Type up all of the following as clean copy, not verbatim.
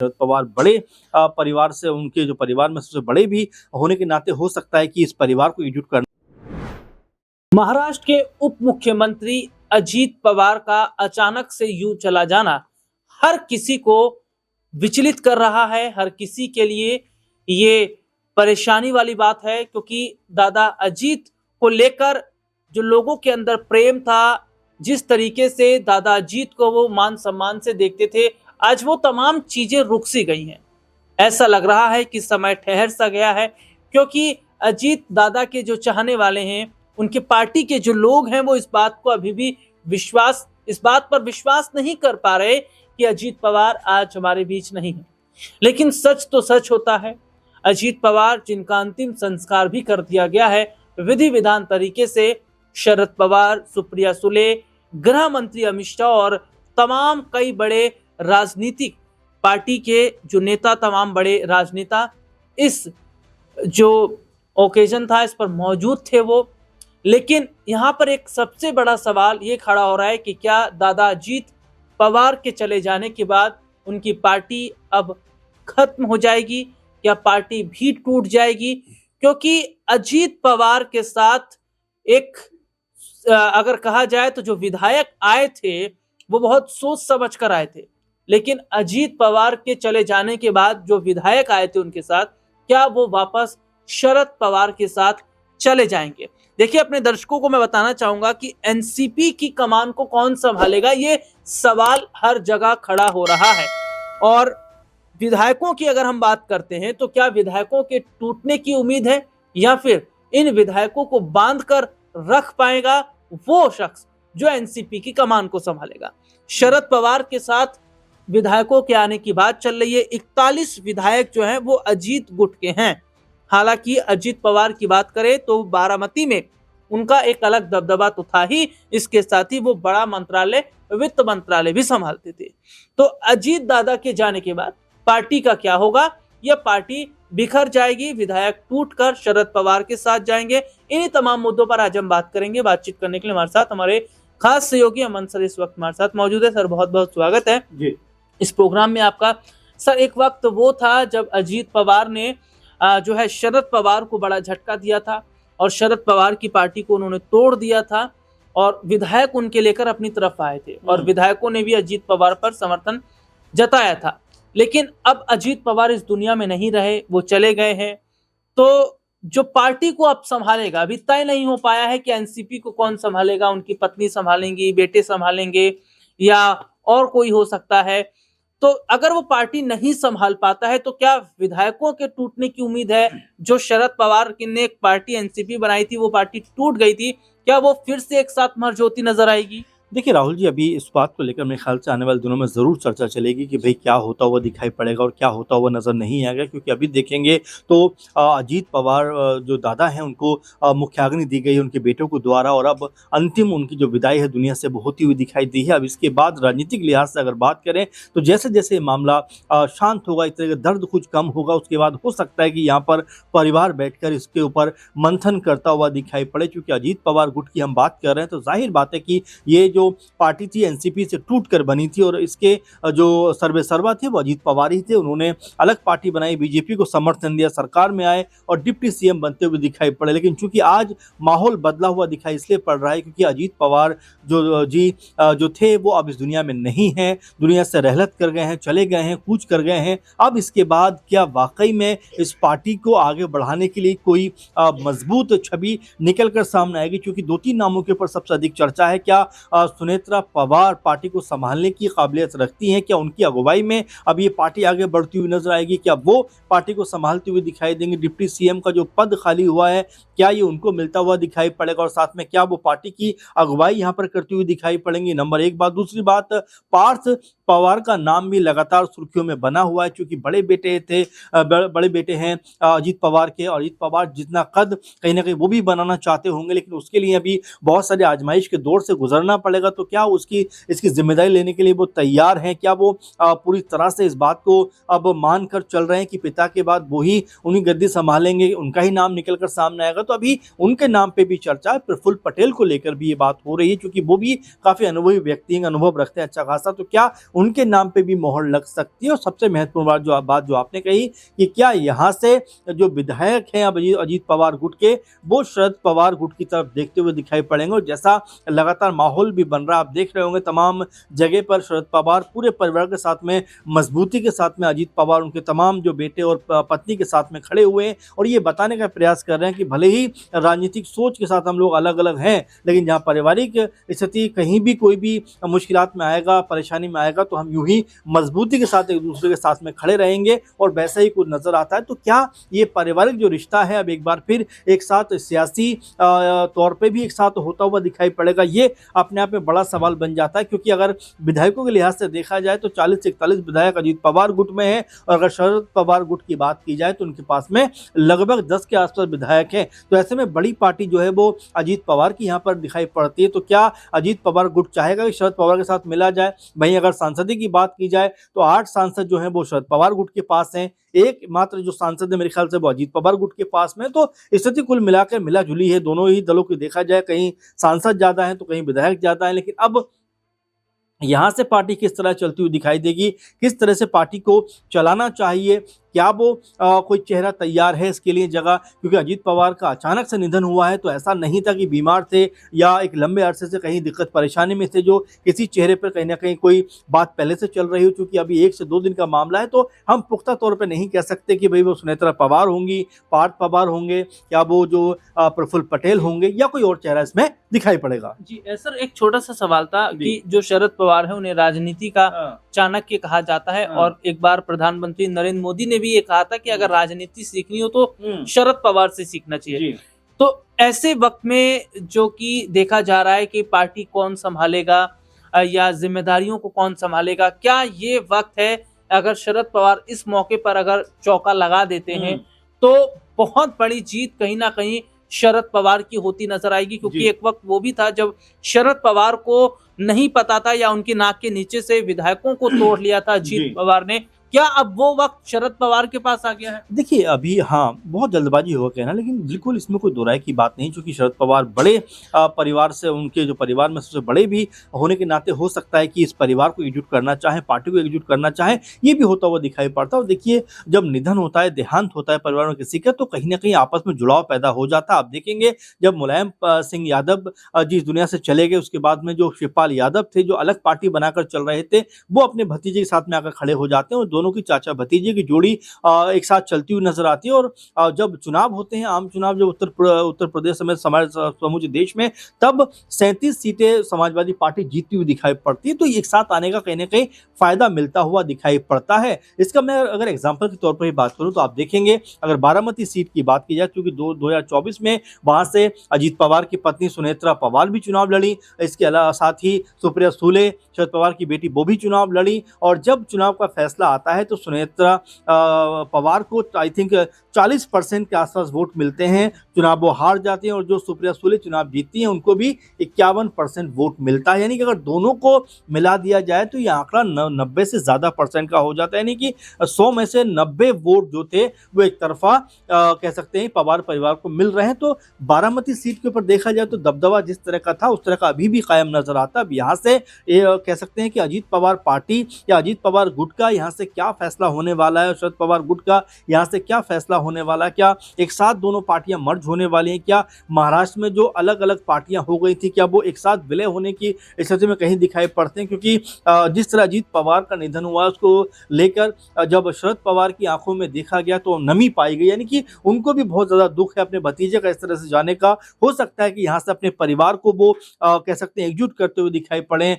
शरद पवार बड़े परिवार से, उनके जो परिवार में सबसे बड़े भी होने के नाते हो सकता है कि इस परिवार को एकजुट करना। महाराष्ट्र के उप मुख्यमंत्री अजीत पवार का अचानक से यूं चला जाना हर किसी को विचलित कर रहा है। हर किसी के लिए ये परेशानी वाली बात है, क्योंकि दादा अजीत को लेकर जो लोगों के अंदर प्रेम था, जिस तरीके से दादा अजीत को वो मान सम्मान से देखते थे, आज वो तमाम चीजें रुक सी गई हैं। ऐसा लग रहा है कि समय ठहर सा गया है, क्योंकि अजीत दादा के जो चाहने वाले हैं, उनके पार्टी के जो लोग हैं, वो इस बात पर विश्वास नहीं कर पा रहे कि अजीत पवार आज हमारे बीच नहीं है। लेकिन सच तो सच होता है। अजीत पवार, जिनका अंतिम संस्कार भी कर दिया गया है विधि विधान तरीके से, शरद पवार, सुप्रिया सुले, गृह मंत्री अमित शाह और तमाम कई बड़े राजनीतिक पार्टी के जो नेता, तमाम बड़े राजनेता इस जो ओकेजन था इस पर मौजूद थे वो। लेकिन यहाँ पर एक सबसे बड़ा सवाल ये खड़ा हो रहा है कि क्या दादा अजीत पवार के चले जाने के बाद उनकी पार्टी अब खत्म हो जाएगी? क्या पार्टी भी टूट जाएगी? क्योंकि अजीत पवार के साथ एक अगर कहा जाए तो जो विधायक आए थे वो बहुत सोच समझ कर आए थे, लेकिन अजीत पवार के चले जाने के बाद जो विधायक आए थे उनके साथ, क्या वो वापस शरद पवार के साथ चले जाएंगे? देखिए, अपने दर्शकों को मैं बताना चाहूंगा कि एनसीपी की कमान को कौन संभालेगा, ये सवाल हर जगह खड़ा हो रहा है। और विधायकों की अगर हम बात करते हैं तो क्या विधायकों के टूटने की उम्मीद है, या फिर इन विधायकों को बांध कर रख पाएगा वो शख्स जो एनसीपी की कमान को संभालेगा? शरद पवार के साथ विधायकों के आने की बात चल रही है। 41 विधायक जो हैं वो अजीत गुट के हैं। हालांकि अजीत पवार की बात करें तो बारामती में उनका एक अलग दबदबा तो था ही, इसके साथ ही वो बड़ा मंत्रालय, वित्त मंत्रालय भी संभालते थे। तो अजीत दादा के जाने के बाद पार्टी का क्या होगा? यह पार्टी बिखर जाएगी, विधायक टूटकर शरद पवार के साथ जाएंगे। इन्हीं तमाम मुद्दों पर आज हम बात करेंगे। बातचीत करने के लिए हमारे साथ हमारे खास सहयोगी अमन सर इस वक्त हमारे साथ मौजूद है। सर, बहुत बहुत स्वागत है जी इस प्रोग्राम में आपका। सर, एक वक्त वो था जब अजीत पवार ने जो है शरद पवार को बड़ा झटका दिया था और शरद पवार की पार्टी को उन्होंने तोड़ दिया था, और विधायक उनके लेकर अपनी तरफ आए थे और विधायकों ने भी अजीत पवार पर समर्थन जताया था। लेकिन अब अजीत पवार इस दुनिया में नहीं रहे, वो चले गए हैं। तो जो पार्टी को अब संभालेगा, अभी तय नहीं हो पाया है कि एनसीपी को कौन संभालेगा, उनकी पत्नी संभालेंगी, बेटे संभालेंगे, या और कोई हो सकता है। तो अगर वो पार्टी नहीं संभाल पाता है तो क्या विधायकों के टूटने की उम्मीद है? जो शरद पवार ने एक पार्टी एनसीपी बनाई थी, वो पार्टी टूट गई थी, क्या वो फिर से एक साथ मर्ज होती नजर आएगी? देखिए राहुल जी, अभी इस बात को लेकर मेरे ख्याल से आने वाले दिनों में ज़रूर चर्चा चलेगी कि भाई क्या होता हुआ दिखाई पड़ेगा और क्या होता हुआ नज़र नहीं आएगा। क्योंकि अभी देखेंगे तो अजीत पवार जो दादा हैं उनको मुख्याग्नि दी गई है उनके बेटों को द्वारा, और अब अंतिम उनकी जो विदाई है दुनिया से वो होती हुई दिखाई दी है। अब इसके बाद राजनीतिक लिहाज से अगर बात करें तो जैसे जैसे ये मामला शांत होगा, इस तरह का दर्द कुछ कम होगा, उसके बाद हो सकता है कि यहाँ पर परिवार बैठकर इसके ऊपर मंथन करता हुआ दिखाई पड़े। चूँकि अजीत पवार गुट की हम बात कर रहे हैं तो जाहिर बात है कि ये जो पार्टी थी एनसीपी से टूटकर बनी थी, और इसके जो सर्वेसर्वा थे वो अजीत पवार ही थे। उन्होंने अलग पार्टी बनाई, बीजेपी को समर्थन दिया, सरकार में आए और डिप्टी सीएम बनते हुए दिखाई पड़े। लेकिन चूंकि आज माहौल बदला हुआ दिखाई इसलिए पड़ रहा है क्योंकि अजीत पवार जो थे वो अब इस दुनिया में नहीं है, दुनिया से रहलत कर गए हैं, चले गए हैं, कूच कर गए हैं। अब इसके बाद क्या वाकई में इस पार्टी को आगे बढ़ाने के लिए कोई मजबूत छवि निकल कर सामने आएगी? क्योंकि 2-3 नामों के ऊपर सबसे अधिक चर्चा है। क्या सुनेत्रा पवार पार्टी को संभालने की काबिलियत रखती हैं? क्या उनकी अगुवाई में अब ये पार्टी आगे बढ़ती हुई नजर आएगी? क्या वो पार्टी को संभालते हुए दिखाई देंगे? डिप्टी सीएम का जो पद खाली हुआ है, क्या ये उनको मिलता हुआ दिखाई पड़ेगा? और साथ में क्या वो पार्टी की अगुवाई यहाँ पर करती हुई दिखाई पड़ेंगी? नंबर एक बात। दूसरी बात, पार्थ पवार का नाम भी लगातार सुर्खियों में बना हुआ है, क्योंकि बड़े बेटे हैं अजीत पवार के, और अजीत पवार जितना कद कहीं ना कहीं वो भी बनाना चाहते होंगे, लेकिन उसके लिए अभी बहुत सारे आजमाइश के दौर से गुजरना पड़ेगा। तो क्या इसकी जिम्मेदारी लेने के लिए वो तैयार हैं? क्या वो पूरी तरह से इस बात को अब मान कर चल रहे हैं कि पिता के बाद वो ही उन्हीं गद्दी संभालेंगे, उनका ही नाम निकल कर सामने आएगा? तो अभी उनके नाम पे भी चर्चा है, प्रफुल्ल पटेल को लेकर भी ये बात हो रही है, क्योंकि वो भी काफी अनुभवी व्यक्ति हैं, अनुभव रखते हैं अच्छा खासा। तो क्या उनके नाम पे भी मोहर लग सकती है। और सबसे महत्वपूर्ण बात जो आपने कही कि क्या यहाँ से जो विधायक हैं अब अजीत पवार गुट के, वो शरद पवार गुट की तरफ देखते हुए दिखाई पड़ेंगे। और जैसा लगातार माहौल भी बन रहा है, आप देख रहे होंगे तमाम जगह पर शरद पवार पूरे परिवार के साथ में, मजबूती के साथ में अजीत पवार उनके तमाम जो बेटे और पत्नी के साथ में खड़े हुए हैं और ये बताने का प्रयास कर रहे हैं कि भले ही राजनीतिक सोच के साथ हम लोग अलग अलग हैं, लेकिन जहाँ पारिवारिक स्थिति कहीं भी कोई भी मुश्किलात में आएगा, परेशानी में आएगा, तो हम यूं ही मजबूती के साथ एक दूसरे के साथ में खड़े रहेंगे। और वैसा ही कुछ नजर आता है। तो क्या ये पारिवारिक जो रिश्ता है अब एक बार फिर एक साथ सियासी तौर पे भी एक साथ होता हुआ दिखाई पड़ेगा, ये अपने आप में बड़ा सवाल बन जाता है। क्योंकि अगर विधायकों के लिहाज से देखा जाए तो 40 से 41 विधायक अजीत पवार गुट में हैं, और अगर शरद पवार गुट की बात की जाए तो उनके पास में लगभग 10 के आसपास विधायक हैं। तो ऐसे में बड़ी पार्टी जो है वो अजीत पवार की यहाँ पर दिखाई पड़ती है। तो क्या अजीत पवार गुट चाहेगा कि शरद पवार के साथ मिला जाए? वहीं अगर सांसदी की बात की जाए तो 8 सांसद जो हैं वो शरद पवार गुट के पास हैं, एक मात्र जो सांसद है मेरे ख्याल से वो अजीत पवार गुट के पास में। तो स्थिति कुल मिलाकर मिला जुली है दोनों ही दलों की। देखा जाए कहीं सांसद ज्यादा है तो कहीं विधायक ज्यादा है, लेकिन अब यहाँ से पार्टी किस तरह चलती हुई दिखाई देगी, किस तरह से पार्टी को चलाना चाहिए, क्या वो कोई चेहरा तैयार है इसके लिए जगह? क्योंकि अजीत पवार का अचानक से निधन हुआ है, तो ऐसा नहीं था कि बीमार थे या एक लंबे अरसे से कहीं दिक्कत परेशानी में थे जो किसी चेहरे पर कहीं ना कहीं कोई बात पहले से चल रही हो। चूंकि अभी 1 से 2 दिन का मामला है, तो हम पुख्ता तौर पर नहीं कह सकते कि भाई वो सुनेत्रा पवार होंगी, पार्थ पवार होंगे, या वो जो प्रफुल्ल पटेल होंगे, या कोई और चेहरा इसमें दिखाई पड़ेगा। जी सर, एक छोटा सा सवाल था कि जो शरद पवार है उन्हें राजनीति का चाणक्य कहा जाता है, और एक बार प्रधानमंत्री नरेंद्र मोदी ने भी ये कहा था कि अगर राजनीति सीखनी हो तो शरद पवार से सीखना चाहिए। तो ऐसे वक्त में जो कि देखा जा रहा है कि पार्टी कौन संभालेगा या जिम्मेदारियों को कौन संभालेगा, क्या ये वक्त है अगर शरद पवार इस मौके पर अगर चौका लगा देते हैं तो बहुत बड़ी जीत कहीं ना कहीं शरद पवार की होती नजर आएगी? क्योंकि एक वक्त वो भी था जब शरद पवार को नहीं पता था या उनके नाक के नीचे से विधायकों को तोड़ लिया था अजीत पवार ने। क्या अब वो वक्त शरद पवार के पास आ गया है? देखिए अभी हाँ बहुत जल्दबाजी हो कहना, लेकिन बिल्कुल इसमें कोई दो राय की बात नहीं। क्योंकि शरद पवार बड़े परिवार से, उनके जो परिवार में सबसे बड़े भी होने के नाते हो सकता है कि इस परिवार को एकजुट करना चाहे, पार्टी को एकजुट करना चाहे, ये भी होता हुआ दिखाई पड़ता है। और देखिए जब निधन होता है, देहांत होता है परिवार में किसी का, तो कहीं ना कहीं आपस में जुड़ाव पैदा हो जाता है। आप देखेंगे जब मुलायम सिंह यादव जिस दुनिया से चले गए, उसके बाद में जो शिवपाल यादव थे जो अलग पार्टी बनाकर चल रहे थे, वो अपने भतीजे के साथ में आकर खड़े हो जाते हैं और दोनों की चाचा भतीजे की जोड़ी एक साथ चलती हुई नजर आती है। और जब चुनाव होते हैं, आम चुनाव जब उत्तर प्रदेश समेत समूचे देश में, तब 37 सीटें समाजवादी पार्टी जीतती हुई दिखाई पड़ती है। तो एक साथ आने का कहीं ना कहीं फायदा मिलता हुआ दिखाई पड़ता है। इसका मैं अगर एग्जाम्पल के तौर पर ही बात करूं तो आप देखेंगे अगर बारामती सीट की बात की जाए, क्योंकि 2024 में वहां से अजीत पवार की पत्नी सुनेत्रा पवार भी चुनाव लड़ी, इसके अलावा साथ ही सुप्रिया सुले शरद पवार की बेटी वो भी चुनाव लड़ी। और जब चुनाव का फैसला आता है तो सुनेत्रा पवार को आई थिंक 40% के आसपास वोट मिलते हैं, चुनाव वो हार जाते हैं। और जो सुप्रिया सुले चुनाव जीतती हैं उनको भी 51% वोट मिलता है। यानी कि अगर दोनों को मिला दिया जाए तो ये आंकड़ा 90 से ज्यादा परसेंट का हो जाता है। यानी कि 100 में से 90 वोट जो थे वो एक तरफा कह सकते हैं पवार परिवार को मिल रहे हैं। तो बारामती सीट के ऊपर देखा जाए तो दबदबा जिस तरह का था उस तरह का अभी भी कायम नजर आता है। अब यहाँ से कह सकते हैं कि अजीत पवार पार्टी या अजीत पवार गुट का यहाँ से क्या फैसला होने वाला है, और शरद पवार गुट का यहाँ से क्या फैसला होने वाला है? क्या एक साथ दोनों पार्टियां मर्ज होने वाली हैं? क्या महाराष्ट्र में जो अलग अलग पार्टियां हो गई थी, क्या वो एक साथ विलय होने की स्थिति में कहीं दिखाई पड़ते हैं? क्योंकि जिस तरह अजीत पवार का निधन हुआ उसको लेकर जब शरद पवार की आंखों में देखा गया तो नमी पाई गई। यानी कि उनको भी बहुत ज्यादा दुख है अपने भतीजे का इस तरह से जाने का। हो सकता है कि यहाँ से अपने परिवार को वो कह सकते हैं एकजुट करते हुए दिखाई पड़े,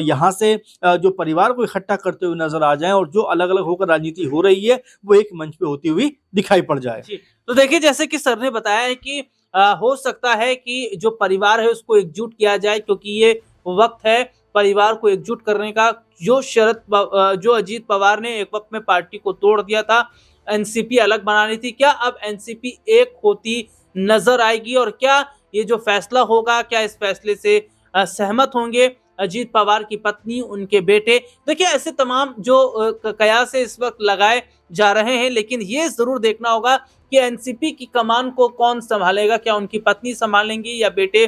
यहाँ से जो परिवार को इकट्ठा करते हुए नजर आ जाए, और जो अलग अलग होकर राजनीति हो रही है वो एक मंच पे होती हुई दिखाई पड़ जाए। तो देखिए जैसे कि सर ने बताया है कि हो सकता है कि जो परिवार है उसको एकजुट किया जाए, क्योंकि ये वक्त है परिवार को एकजुट करने का। जो अजीत पवार ने एक वक्त में पार्टी को तोड़ दिया था, एनसीपी अलग बनानी थी, क्या अब एनसीपी एक होती नजर आएगी? और क्या ये जो फैसला होगा, क्या इस फैसले से सहमत होंगे अजीत पवार की पत्नी, उनके बेटे? देखिए ऐसे तमाम जो कयास इस वक्त लगाए जा रहे हैं, लेकिन ये जरूर देखना होगा कि एनसीपी की कमान को कौन संभालेगा। क्या उनकी पत्नी संभालेंगी या बेटे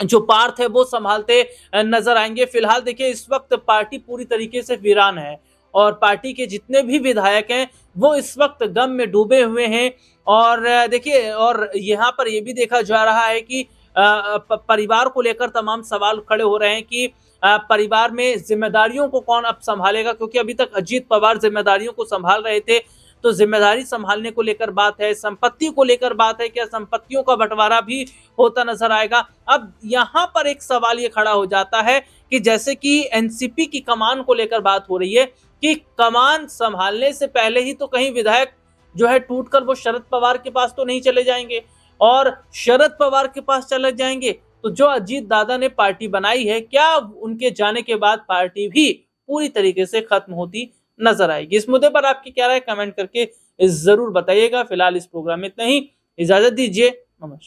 जो पार्थ है वो संभालते नजर आएंगे। फिलहाल देखिए इस वक्त पार्टी पूरी तरीके से वीरान है और पार्टी के जितने भी विधायक हैं वो इस वक्त गम में डूबे हुए हैं। और देखिए और यहाँ पर ये भी देखा जा रहा है कि परिवार को लेकर तमाम सवाल खड़े हो रहे हैं कि परिवार में जिम्मेदारियों को कौन अब संभालेगा, क्योंकि अभी तक अजीत पवार जिम्मेदारियों को संभाल रहे थे। तो जिम्मेदारी संभालने को लेकर बात है, संपत्ति को लेकर बात है, क्या संपत्तियों का बंटवारा भी होता नजर आएगा। अब यहाँ पर एक सवाल ये खड़ा हो जाता है कि जैसे कि एनसीपी की कमान को लेकर बात हो रही है कि कमान संभालने से पहले ही तो कहीं विधायक जो है टूटकर वो शरद पवार के पास तो नहीं चले जाएंगे, और शरद पवार के पास चले जाएंगे तो जो अजीत दादा ने पार्टी बनाई है, क्या उनके जाने के बाद पार्टी भी पूरी तरीके से खत्म होती नजर आएगी। इस मुद्दे पर आपकी क्या राय कमेंट करके जरूर बताइएगा। फिलहाल इस प्रोग्राम में इतना ही, इजाजत दीजिए, नमस्कार।